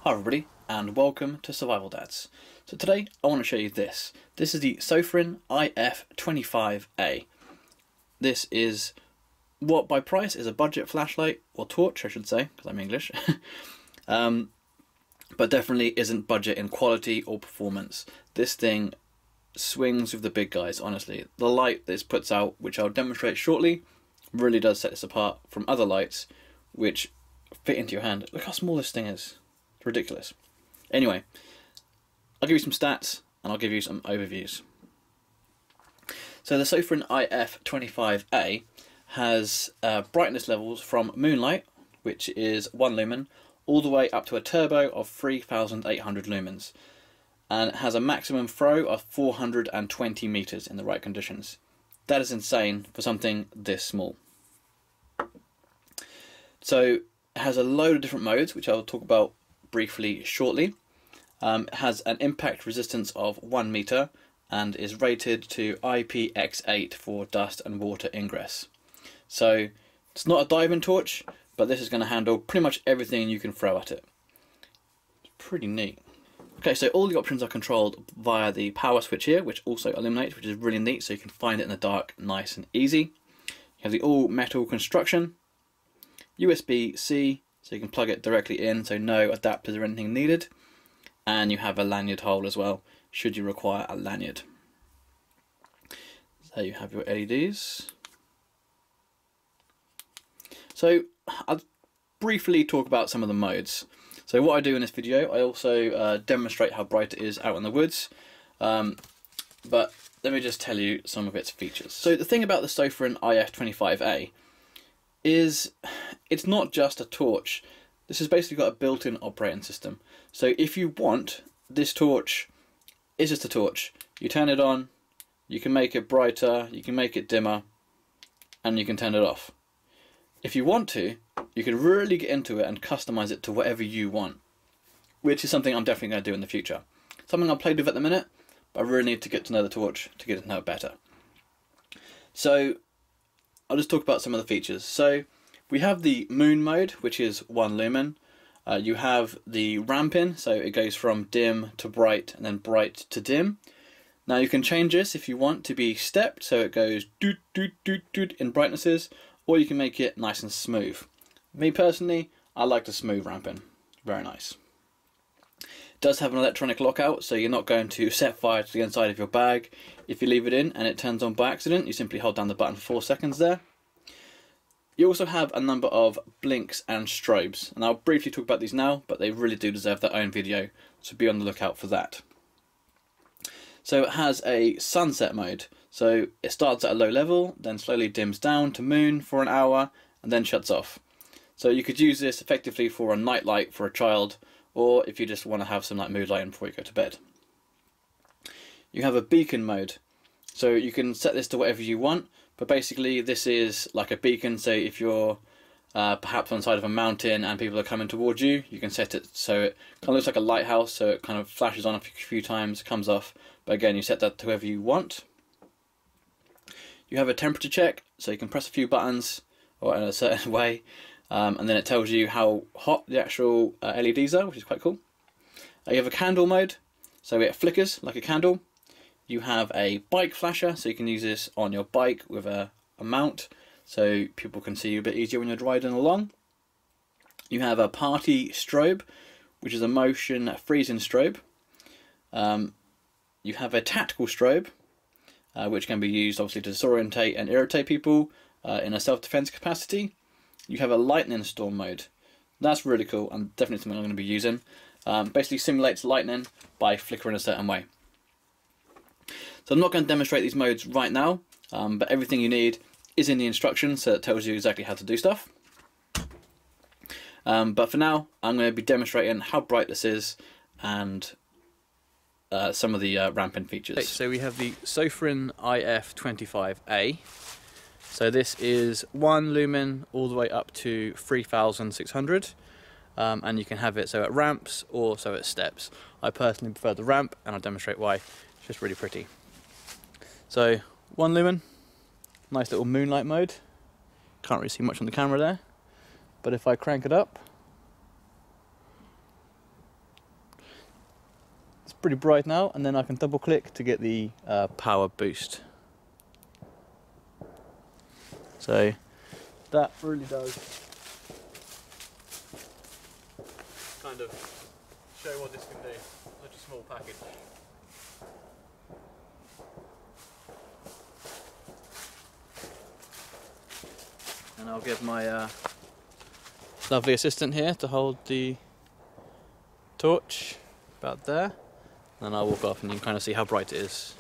Hi everybody and welcome to Survival Dads. So today I want to show you this. This is the Sofirn IF25A. This is what by price is a budget flashlight, or torch I should say, because I'm English, but definitely isn't budget in quality or performance. This thing swings with the big guys, honestly. The light this puts out, which I'll demonstrate shortly, really does set this apart from other lights which fit into your hand. Look how small this thing is. Ridiculous. Anyway, I'll give you some stats and I'll give you some overviews. So the Sofrin IF25A has brightness levels from moonlight, which is 1 lumen, all the way up to a turbo of 3,800 lumens, and it has a maximum throw of 420 meters in the right conditions. That is insane for something this small. So it has a load of different modes, which I'll talk about briefly shortly. It has an impact resistance of 1 meter and is rated to IPX8 for dust and water ingress. So it's not a diving torch, but this is going to handle pretty much everything you can throw at it. It's pretty neat. Okay, so all the options are controlled via the power switch here, which also illuminates, which is really neat, so you can find it in the dark nice and easy. You have the all metal construction, USB-C, so you can plug it directly in, so no adapters or anything needed. And you have a lanyard hole as well, should you require a lanyard. So you have your LEDs. So I'll briefly talk about some of the modes. So what I do in this video, I also demonstrate how bright it is out in the woods. But let me just tell you some of its features. So the thing about the Sofirn IF25A is it's not just a torch. This has basically got a built-in operating system. So if you want, this torch is just a torch. You turn it on, you can make it brighter, you can make it dimmer, and you can turn it off. If you want to, you can really get into it and customize it to whatever you want, which is something I'm definitely going to do in the future. Something I've played with at the minute, but I really need to get to know the torch to get to know it better. So I'll just talk about some of the features. So we have the moon mode, which is 1 lumen. You have the ramping, so it goes from dim to bright and then bright to dim. Now you can change this if you want to be stepped, so it goes doot doot doot doot in brightnesses, or you can make it nice and smooth. Me personally, I like the smooth ramping. Very nice. It does have an electronic lockout, so you're not going to set fire to the inside of your bag. If you leave it in and it turns on by accident, you simply hold down the button for 4 seconds there. You also have a number of blinks and strobes, and I'll briefly talk about these now, but they really do deserve their own video, so be on the lookout for that. So it has a sunset mode, so it starts at a low level, then slowly dims down to moon for an hour, and then shuts off. So you could use this effectively for a night light for a child, or if you just want to have some like mood lighting before you go to bed. You have a beacon mode, so you can set this to whatever you want, but basically this is like a beacon, so if you're perhaps on the side of a mountain and people are coming towards you, you can set it so it kind of looks like a lighthouse, so it kind of flashes on a few times, comes off, but again you set that to whoever you want. You have a temperature check, so you can press a few buttons or in a certain way, and then it tells you how hot the actual LEDs are, which is quite cool. You have a candle mode, so it flickers like a candle. You have a bike flasher, so you can use this on your bike with a mount, so people can see you a bit easier when you're riding along. You have a party strobe, which is a motion freezing strobe. You have a tactical strobe, which can be used obviously to disorientate and irritate people in a self-defense capacity. You have a lightning storm mode. That's really cool and definitely something I'm going to be using. Basically simulates lightning by flickering a certain way. So I'm not going to demonstrate these modes right now, but everything you need is in the instructions, so it tells you exactly how to do stuff. But for now, I'm going to be demonstrating how bright this is and some of the ramping features. Okay, so we have the Sofrin IF25A. So this is 1 lumen all the way up to 3,600. And you can have it so at ramps or so at steps. I personally prefer the ramp, and I'll demonstrate why. It's just really pretty. So 1 lumen, nice little moonlight mode. Can't really see much on the camera there, but if I crank it up, pretty bright now, and then I can double click to get the power boost. So that really does kind of show what this can do. Such a small package. And I'll get my lovely assistant here to hold the torch about there. And I'll walk off and you can kind of see how bright it is.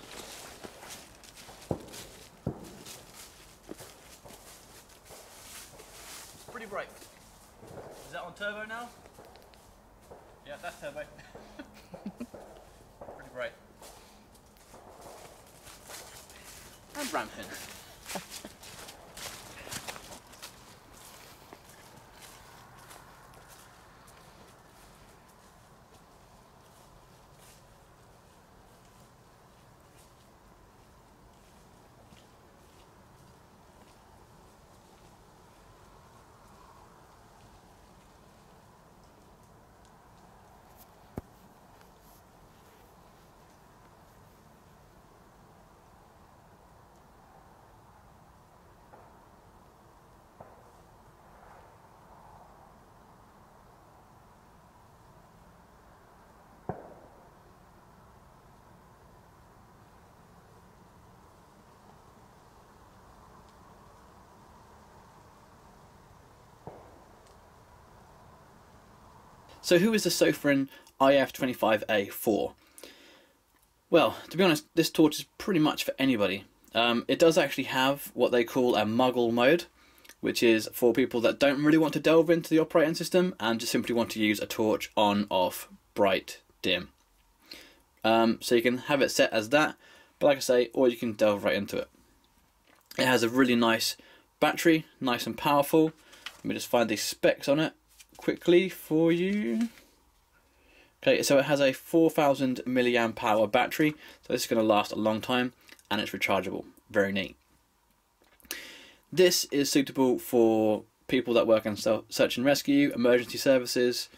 Pretty bright. Is that on turbo now? Yeah, that's turbo. Pretty bright. And ramping. So who is the Sofirn IF25A for? Well, to be honest, this torch is pretty much for anybody. It does actually have what they call a muggle mode, which is for people that don't really want to delve into the operating system and just simply want to use a torch on, off, bright, dim. So you can have it set as that, but like I say, or you can delve right into it. It has a really nice battery, nice and powerful. Let me just find the specs on it quickly for you. Okay, so it has a 4000 milliamp hour battery, so this is going to last a long time, and it's rechargeable. Very neat. This is suitable for people that work in search and rescue, emergency services,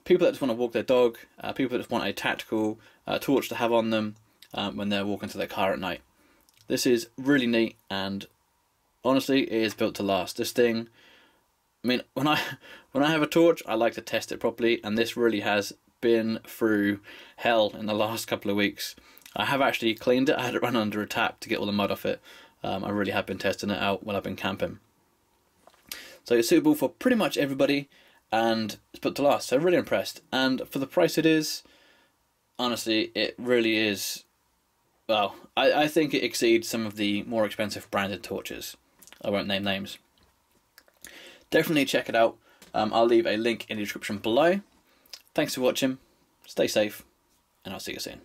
people that just want to walk their dog, people that just want a tactical torch to have on them when they're walking to their car at night. This is really neat, and honestly, it is built to last. This thing, I mean, when I have a torch, I like to test it properly, and this really has been through hell in the last couple of weeks. I have actually cleaned it. I had it run under a tap to get all the mud off it. I really have been testing it out when I've been camping. So it's suitable for pretty much everybody, and it's built to last. So I'm really impressed. And for the price it is, honestly, it really is. Well, I think it exceeds some of the more expensive branded torches. I won't name names. Definitely check it out. I'll leave a link in the description below. Thanks for watching, stay safe, and I'll see you soon.